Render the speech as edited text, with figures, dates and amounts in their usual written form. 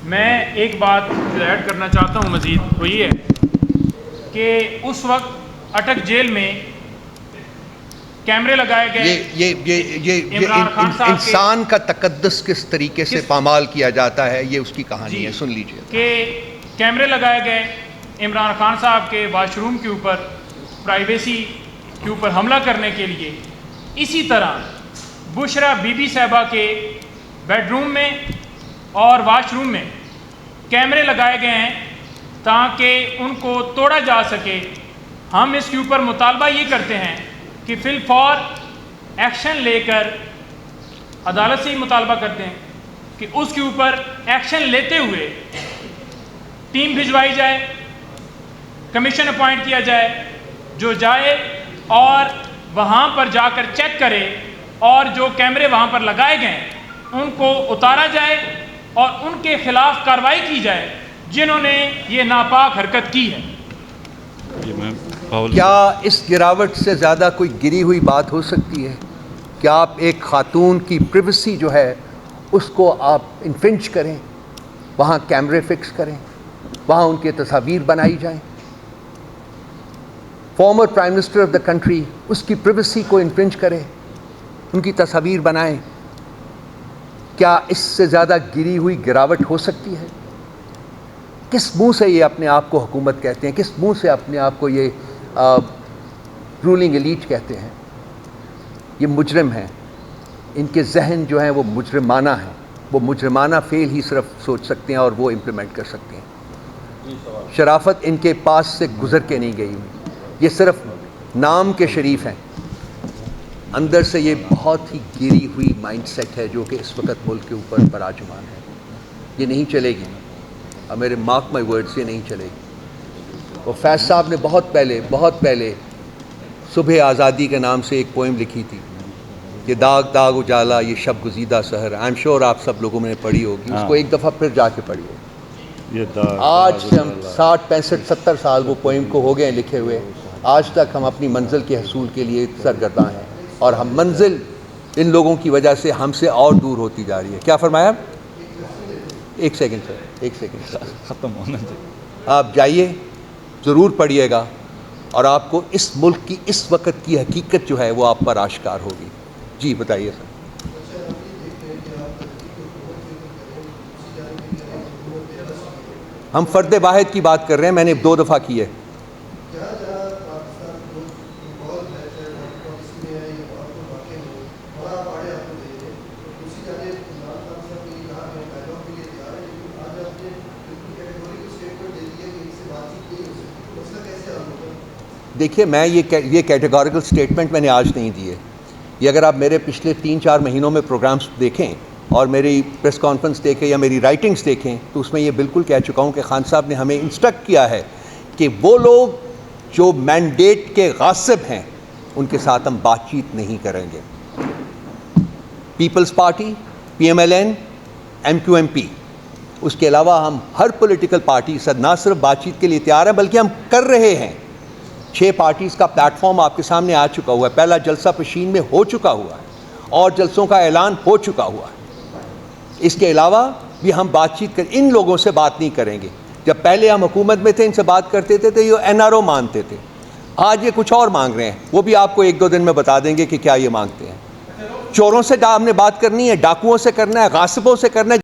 میں ایک بات ایڈ کرنا چاہتا ہوں مزید، وہ یہ ہے کہ اس وقت اٹک جیل میں کیمرے لگائے گئے، یہ عمران خان صاحب انسان کا تقدس کس طریقے سے پامال کیا جاتا ہے، یہ اس کی کہانی ہے، سن لیجئے کہ کیمرے لگائے گئے عمران خان صاحب کے واش روم کے اوپر، پرائیویسی کے اوپر حملہ کرنے کے لیے۔ اسی طرح بشرا بی بی صاحبہ کے بیڈ روم میں اور واش روم میں کیمرے لگائے گئے ہیں تاکہ ان کو توڑا جا سکے۔ ہم اس کے اوپر مطالبہ یہ کرتے ہیں کہ فی الفور ایکشن لے کر، عدالت سے ہی مطالبہ کرتے ہیں کہ اس کے اوپر ایکشن لیتے ہوئے ٹیم بھجوائی جائے، کمیشن اپوائنٹ کیا جائے، جو جائے اور وہاں پر جا کر چیک کرے، اور جو کیمرے وہاں پر لگائے گئے ان کو اتارا جائے اور ان کے خلاف کارروائی کی جائے جنہوں نے یہ ناپاک حرکت کی ہے۔ کیا اس گراوٹ سے زیادہ کوئی گری ہوئی بات ہو سکتی ہے؟ کیا آپ ایک خاتون کی پریویسی جو ہے اس کو آپ انفرنج کریں، وہاں کیمرے فکس کریں، وہاں ان کے تصاویر بنائی جائیں؟ Former prime minister of the country اس کی پریویسی کو انفرنج کرے، ان کی تصاویر بنائیں؟ کیا اس سے زیادہ گری ہوئی گراوٹ ہو سکتی ہے؟ کس منہ سے یہ اپنے آپ کو حکومت کہتے ہیں؟ کس منہ سے اپنے آپ کو یہ رولنگ ایلیٹ کہتے ہیں؟ یہ مجرم ہیں، ان کے ذہن جو ہیں وہ مجرمانہ ہیں، وہ مجرمانہ فعل ہی صرف سوچ سکتے ہیں اور وہ امپلیمنٹ کر سکتے ہیں۔ شرافت ان کے پاس سے گزر کے نہیں گئی ہوئی، یہ صرف نام کے شریف ہیں، اندر سے یہ بہت ہی گری ہوئی مائنڈ سیٹ ہے جو کہ اس وقت ملک کے اوپر براجمان ہے۔ یہ نہیں چلے گی، اور میرے مارک مائی ورڈز، یہ نہیں چلے گی۔ وہ فیض صاحب نے بہت پہلے صبح آزادی کے نام سے ایک پوئم لکھی تھی، یہ داغ داغ اجالا یہ شب گزیدہ سحر، آئی ایم شیور آپ سب لوگوں نے پڑھی ہوگی، اس کو ایک دفعہ پھر جا کے پڑھی ہوگی۔ آج سے ہم 60 65 70 سال وہ پوئم کو ہو گئے ہیں لکھے ہوئے، آج تک ہم اپنی منزل کے حصول کے لیے سرگرداں ہیں، اور ہم منزل ان لوگوں کی وجہ سے ہم سے اور دور ہوتی جا رہی ہے۔ کیا فرمایا؟ ایک سیکنڈ سر، ختم ہونا چاہیے۔ آپ جائیے، ضرور پڑھیے گا، اور آپ کو اس ملک کی اس وقت کی حقیقت جو ہے وہ آپ پر آشکار ہوگی۔ جی بتائیے سر۔ ہم فرد واحد کی بات کر رہے ہیں، میں نے 2 دفعہ کی ہے۔ دیکھیے، میں یہ کیٹیگوریکل سٹیٹمنٹ میں نے آج نہیں دی ہے۔ یہ اگر آپ میرے پچھلے 3-4 مہینوں میں پروگرامز دیکھیں اور میری پریس کانفرنس دیکھیں یا میری رائٹنگز دیکھیں تو اس میں یہ بالکل کہہ چکا ہوں کہ خان صاحب نے ہمیں انسٹرکٹ کیا ہے کہ وہ لوگ جو مینڈیٹ کے غاصب ہیں ان کے ساتھ ہم بات چیت نہیں کریں گے۔ پیپلز پارٹی، PMLN، MQMP، اس کے علاوہ ہم ہر پولیٹیکل پارٹی سے نہ صرف بات چیت کے لیے تیار ہیں بلکہ ہم کر رہے ہیں۔ 6 پارٹیز کا پلیٹ فارم آپ کے سامنے آ چکا ہوا ہے، پہلا جلسہ پشین میں ہو چکا ہوا ہے اور جلسوں کا اعلان ہو چکا ہوا ہے۔ اس کے علاوہ بھی ہم بات چیت ان لوگوں سے بات نہیں کریں گے۔ جب پہلے ہم حکومت میں تھے ان سے بات کرتے تھے تو یہ NRO مانتے تھے، آج یہ کچھ اور مانگ رہے ہیں، وہ بھی آپ کو 1-2 دن میں بتا دیں گے کہ کیا یہ مانگتے ہیں۔ چوروں سے ہم نے بات کرنی ہے، ڈاکوؤں سے کرنا ہے، غاصبوں سے کرنا ہے۔